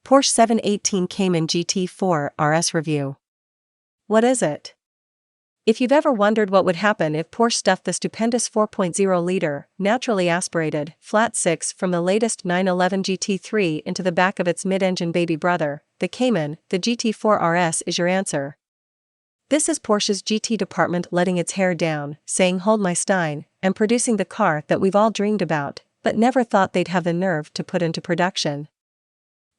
Porsche 718 Cayman GT4 RS review. What is it? If you've ever wondered what would happen if Porsche stuffed the stupendous 4.0-liter, naturally aspirated, flat six from the latest 911 GT3 into the back of its mid-engine baby brother, the Cayman, the GT4 RS is your answer. This is Porsche's GT department letting its hair down, saying hold my Stein, and producing the car that we've all dreamed about, but never thought they'd have the nerve to put into production.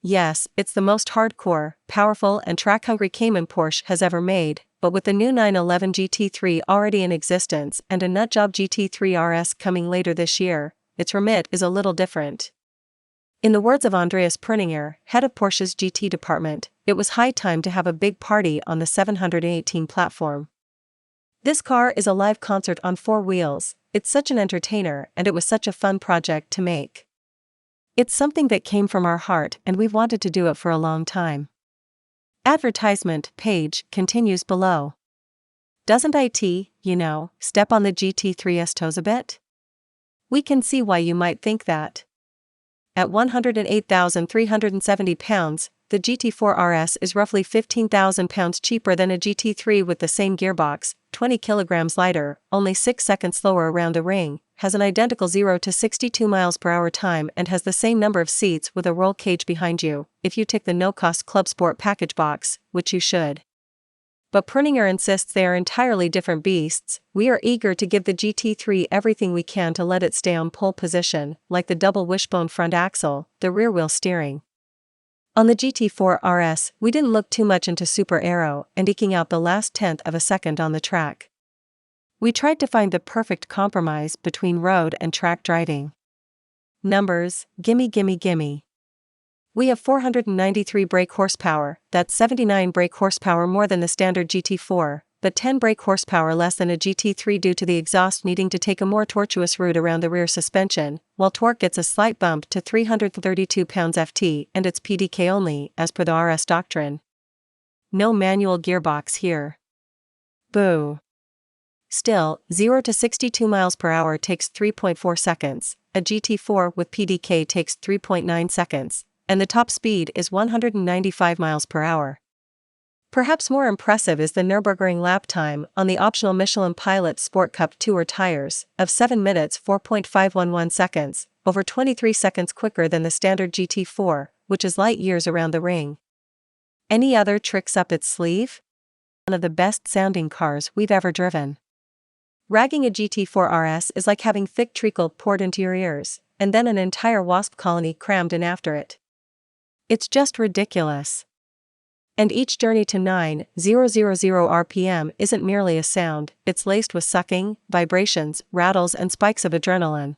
Yes, it's the most hardcore, powerful and track-hungry Cayman Porsche has ever made, but with the new 911 GT3 already in existence and a nutjob GT3 RS coming later this year, its remit is a little different. In the words of Andreas Prüninger, head of Porsche's GT department, it was high time to have a big party on the 718 platform. This car is a live concert on four wheels, it's such an entertainer and it was such a fun project to make. It's something that came from our heart and we've wanted to do it for a long time. Advertisement page continues below. Doesn't it, step on the GT3's toes a bit? We can see why you might think that. At 108,370 pounds, the GT4 RS is roughly 15,000 pounds cheaper than a GT3 with the same gearbox, 20 kilograms lighter, only 6 seconds slower around the ring, has an identical 0 to 62 miles per hour time and has the same number of seats with a roll cage behind you, if you tick the no-cost Club Sport package box, which you should. But Prüninger insists they are entirely different beasts. We are eager to give the GT3 everything we can to let it stay on pole position, like the double wishbone front axle, the rear wheel steering. On the GT4 RS, we didn't look too much into super aero and eking out the last tenth of a second on the track. We tried to find the perfect compromise between road and track driving. Numbers, gimme gimme gimme. We have 493 brake horsepower, that's 79 brake horsepower more than the standard GT4, but 10 brake horsepower less than a GT3 due to the exhaust needing to take a more tortuous route around the rear suspension, while torque gets a slight bump to 332 pounds-ft and it's PDK only, as per the RS doctrine. No manual gearbox here. Boo. Still, 0 to 62 miles per hour takes 3.4 seconds, a GT4 with PDK takes 3.9 seconds, and the top speed is 195 miles per hour. Perhaps more impressive is the Nürburgring lap time on the optional Michelin Pilot Sport Cup Tour tires, of 7 minutes 4.511 seconds, over 23 seconds quicker than the standard GT4, which is light years around the ring. Any other tricks up its sleeve? One of the best sounding cars we've ever driven. Ragging a GT4 RS is like having thick treacle poured into your ears, and then an entire wasp colony crammed in after it. It's just ridiculous. And each journey to 9,000 RPM isn't merely a sound, it's laced with sucking, vibrations, rattles and spikes of adrenaline.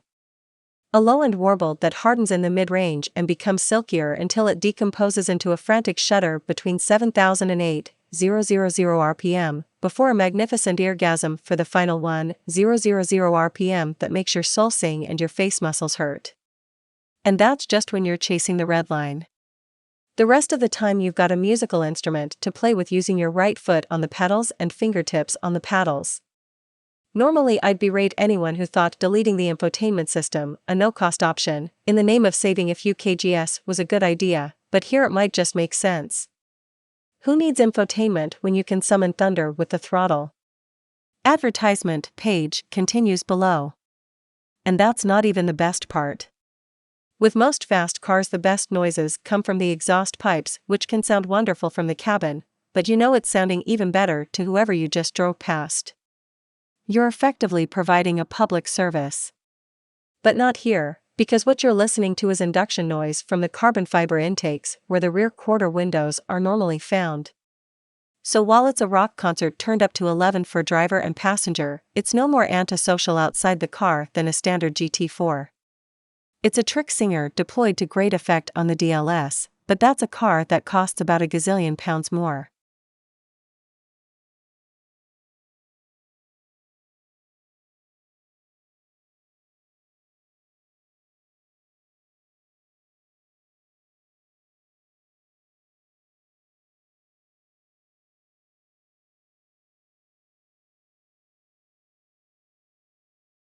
A low-end warble that hardens in the mid-range and becomes silkier until it decomposes into a frantic shudder between 7,000 and 8,000 RPM, before a magnificent eargasm for the final 1,000 RPM that makes your soul sing and your face muscles hurt. And that's just when you're chasing the red line. The rest of the time you've got a musical instrument to play with using your right foot on the pedals and fingertips on the paddles. Normally I'd berate anyone who thought deleting the infotainment system, a no-cost option, in the name of saving a few kgs was a good idea, but here it might just make sense. Who needs infotainment when you can summon thunder with the throttle? Advertisement page continues below. And that's not even the best part. With most fast cars the best noises come from the exhaust pipes, which can sound wonderful from the cabin, but it's sounding even better to whoever you just drove past. You're effectively providing a public service. But not here, because what you're listening to is induction noise from the carbon fiber intakes where the rear quarter windows are normally found. So while it's a rock concert turned up to 11 for driver and passenger, it's no more antisocial outside the car than a standard GT4. It's a trick singer deployed to great effect on the DLS, but that's a car that costs about a gazillion pounds more.